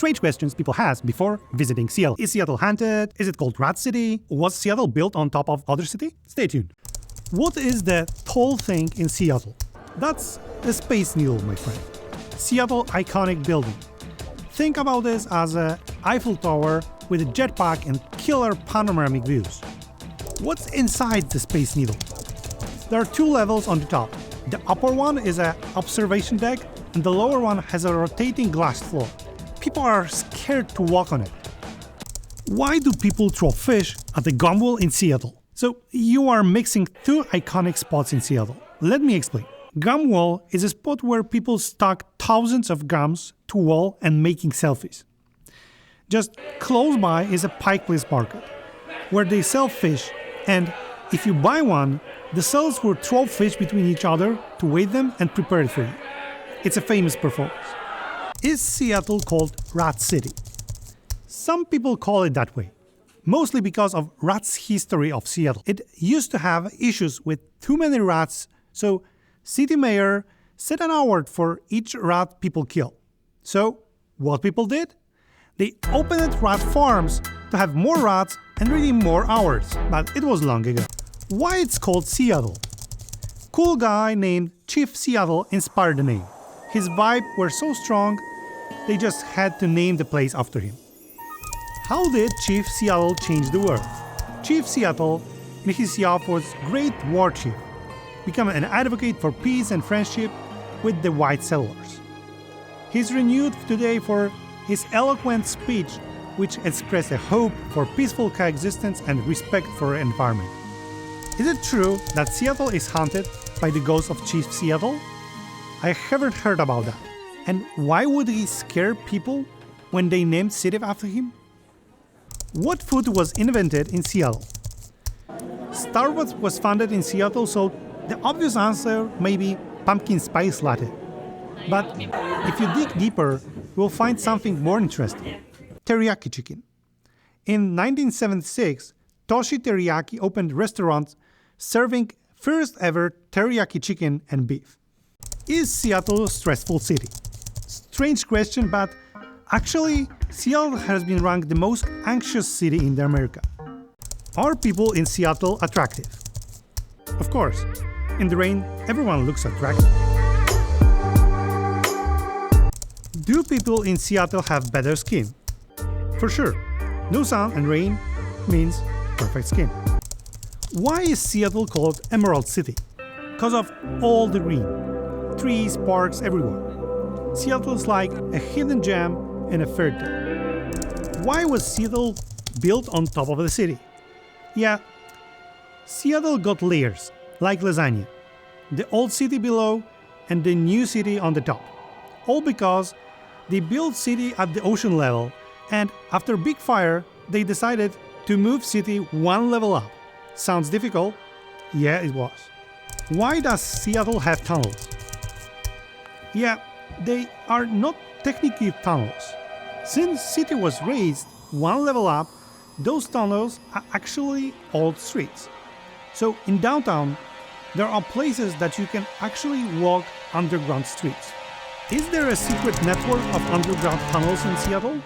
Strange questions people ask before visiting Seattle. Is Seattle haunted? Is it called Rat City? Was Seattle built on top of other city? Stay tuned. What is the tall thing in Seattle? That's a Space Needle, my friend. Seattle iconic building. Think about this as a Eiffel Tower with a jetpack and killer panoramic views. What's inside the Space Needle? There are two levels on the top. The upper one is an observation deck and the lower one has a rotating glass floor. People are scared to walk on it. Why do people throw fish at the Gum Wall in Seattle? So you are mixing two iconic spots in Seattle. Let me explain. Gum Wall is a spot where people stack thousands of gums to wall and making selfies. Just close by is a Pike Place Market, where they sell fish, and if you buy one, the sellers will throw fish between each other to weigh them and prepare it for you. It's a famous performance. Is Seattle called Rat City? Some people call it that way, mostly because of rats' history of Seattle. It used to have issues with too many rats, so city mayor set an award for each rat people kill. So, what people did? They opened rat farms to have more rats and redeem more hours, but it was long ago. Why it's called Seattle? Cool guy named Chief Seattle inspired the name. His vibe were so strong, they just had to name the place after him. How did Chief Seattle change the world? Chief Seattle, in his youth, was great war chief, become an advocate for peace and friendship with the white settlers. He's renewed today for his eloquent speech, which expressed a hope for peaceful coexistence and respect for the environment. Is it true that Seattle is haunted by the ghost of Chief Seattle? I haven't heard about that. And why would he scare people when they named city after him? What food was invented in Seattle? Starbucks was founded in Seattle, so the obvious answer may be pumpkin spice latte. But if you dig deeper, you'll find something more interesting. Teriyaki chicken. In 1976, Toshi Teriyaki opened restaurants serving first ever teriyaki chicken and beef. Is Seattle a stressful city? Strange question, but actually, Seattle has been ranked the most anxious city in America. Are people in Seattle attractive? Of course, in the rain, everyone looks attractive. Do people in Seattle have better skin? For sure, no sun and rain means perfect skin. Why is Seattle called Emerald City? Because of all the green, trees, parks everywhere. Seattle is like a hidden gem in a fairy tale. Why was Seattle built on top of the city? Yeah, Seattle got layers, like lasagna. The old city below and the new city on the top. All because they built city at the ocean level, and after big fire, they decided to move city one level up. Sounds difficult? Yeah, it was. Why does Seattle have tunnels? Yeah, they are not technically tunnels. Since city was raised one level up, those tunnels are actually old streets. So in downtown, there are places that you can actually walk underground streets. Is there a secret network of underground tunnels in Seattle?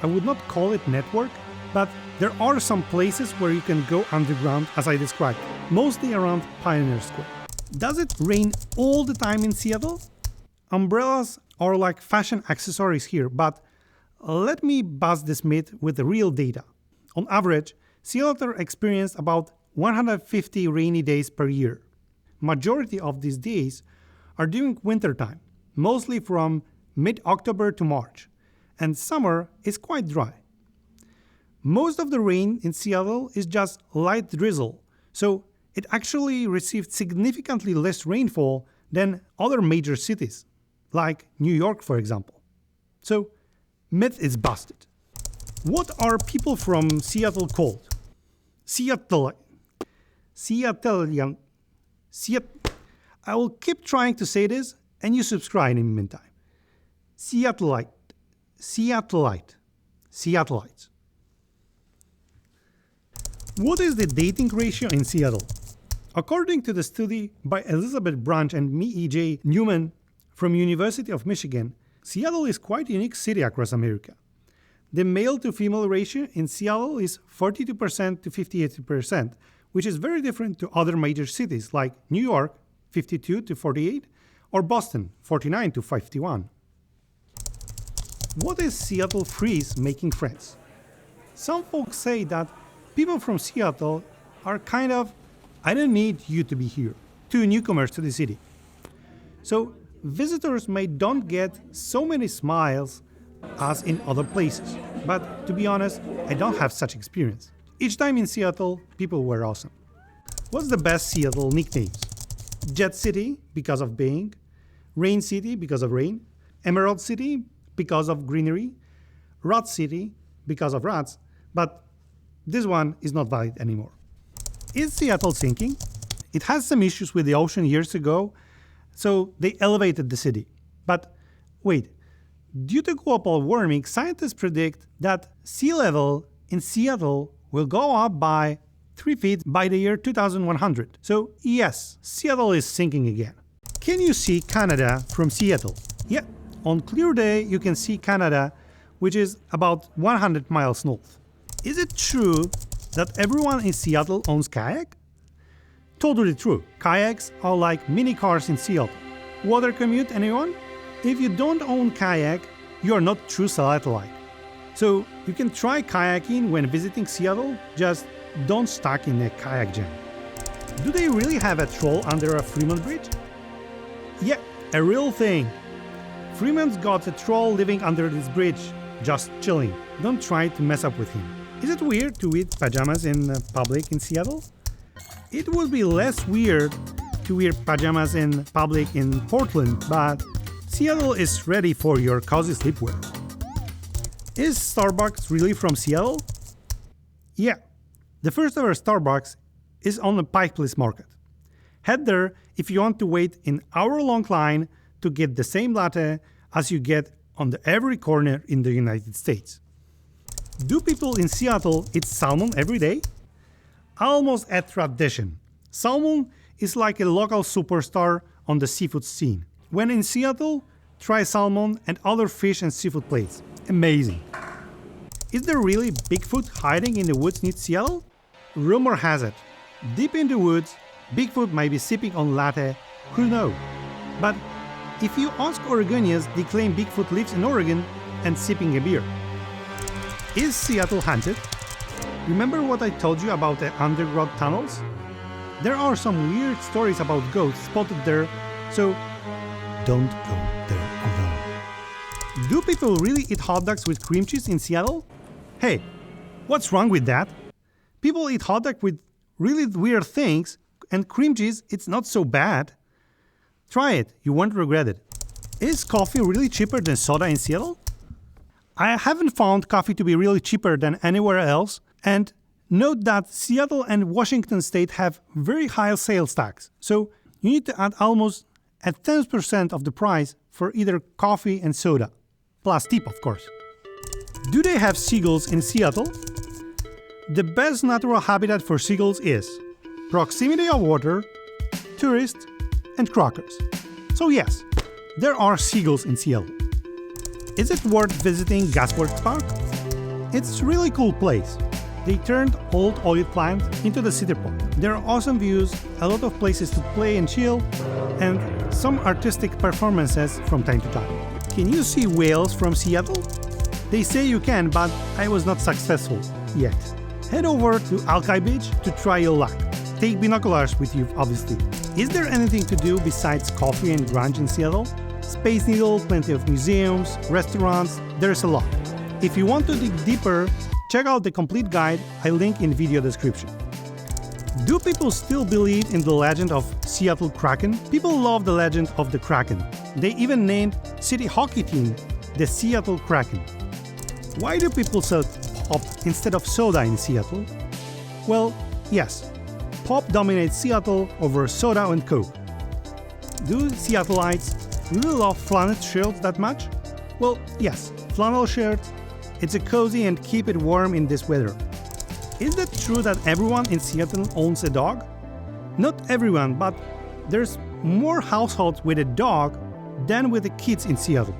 I would not call it network, but there are some places where you can go underground as I described, mostly around Pioneer Square. Does it rain all the time in Seattle? Umbrellas are like fashion accessories here, but let me bust this myth with the real data. On average, Seattle experienced about 150 rainy days per year. Majority of these days are during wintertime, mostly from mid-October to March, and summer is quite dry. Most of the rain in Seattle is just light drizzle, so it actually received significantly less rainfall than other major cities, like New York, for example. So, myth is busted. What are people from Seattle called? Seattleian. I will keep trying to say this, and you subscribe in the meantime. Seattleites. What is the dating ratio in Seattle? According to the study by Elizabeth Branch and E.J. Newman from University of Michigan, Seattle is quite a unique city across America. The male to female ratio in Seattle is 42% to 58%, which is very different to other major cities like New York, 52 to 48, or Boston, 49 to 51. What is Seattle freeze making friends? Some folks say that people from Seattle are kind of, I don't need you to be here, to newcomers to the city. So visitors may don't get so many smiles as in other places. But to be honest, I don't have such experience. Each time in Seattle, people were awesome. What's the best Seattle nicknames? Jet City, because of Bing. Rain City, because of rain. Emerald City, because of greenery. Rat City, because of rats. But this one is not valid anymore. Is Seattle sinking? It has some issues with the ocean years ago, so they elevated the city. But wait, due to global warming, scientists predict that sea level in Seattle will go up by 3 feet by the year 2100. So yes, Seattle is sinking again. Can you see Canada from Seattle? Yeah, on clear day you can see Canada, which is about 100 miles north. Is it true that everyone in Seattle owns kayak? Totally true. Kayaks are like mini cars in Seattle. Water commute, anyone? If you don't own kayak, you are not true Seattleite. So you can try kayaking when visiting Seattle, just don't stuck in a kayak jam. Do they really have a troll under a Fremont Bridge? Yeah, a real thing. Fremont's got a troll living under this bridge, just chilling. Don't try to mess up with him. Is it weird to wear pajamas in public in Seattle? It would be less weird to wear pajamas in public in Portland, but Seattle is ready for your cozy sleepwear. Is Starbucks really from Seattle? Yeah, the first ever Starbucks is on the Pike Place Market. Head there if you want to wait an hour-long line to get the same latte as you get on every corner in the United States. Do people in Seattle eat salmon every day? Almost a tradition. Salmon is like a local superstar on the seafood scene. When in Seattle, try salmon and other fish and seafood plates. Amazing. Is there really Bigfoot hiding in the woods near Seattle? Rumor has it, deep in the woods, Bigfoot might be sipping on latte, who knows? But if you ask Oregonians, they claim Bigfoot lives in Oregon and sipping a beer. Is Seattle haunted? Remember what I told you about the underground tunnels? There are some weird stories about ghosts spotted there, so don't go there alone. Do people really eat hot dogs with cream cheese in Seattle? Hey, what's wrong with that? People eat hot dog with really weird things, and cream cheese, it's not so bad. Try it, you won't regret it. Is coffee really cheaper than soda in Seattle? I haven't found coffee to be really cheaper than anywhere else, and note that Seattle and Washington State have very high sales tax, so you need to add almost at 10% of the price for either coffee and soda, plus tip of course. Do they have seagulls in Seattle? The best natural habitat for seagulls is proximity of water, tourists, and crackers. So yes, there are seagulls in Seattle. Is it worth visiting Gasworks Park? It's a really cool place. They turned old oil plant into the city park. There are awesome views, a lot of places to play and chill, and some artistic performances from time to time. Can you see whales from Seattle? They say you can, but I was not successful yet. Head over to Alki Beach to try your luck. Take binoculars with you, obviously. Is there anything to do besides coffee and grunge in Seattle? Space Needle, plenty of museums, restaurants, there's a lot. If you want to dig deeper, check out the complete guide I link in video description. Do people still believe in the legend of Seattle Kraken? People love the legend of the Kraken. They even named city hockey team the Seattle Kraken. Why do people sell pop instead of soda in Seattle? Well, yes, pop dominates Seattle over soda and Coke. Do Seattleites really love flannel shirts that much? Well, yes, flannel shirts. It's a cozy and keep it warm in this weather. Is it true that everyone in Seattle owns a dog? Not everyone, but there's more households with a dog than with the kids in Seattle.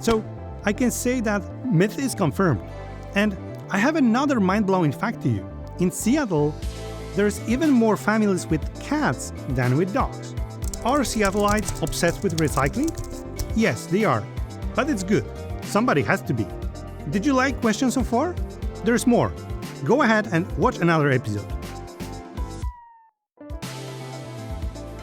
So I can say that myth is confirmed. And I have another mind-blowing fact to you. In Seattle, there's even more families with cats than with dogs. Are Seattleites obsessed with recycling? Yes, they are. But it's good. Somebody has to be. Did you like questions so far? There's more. Go ahead and watch another episode.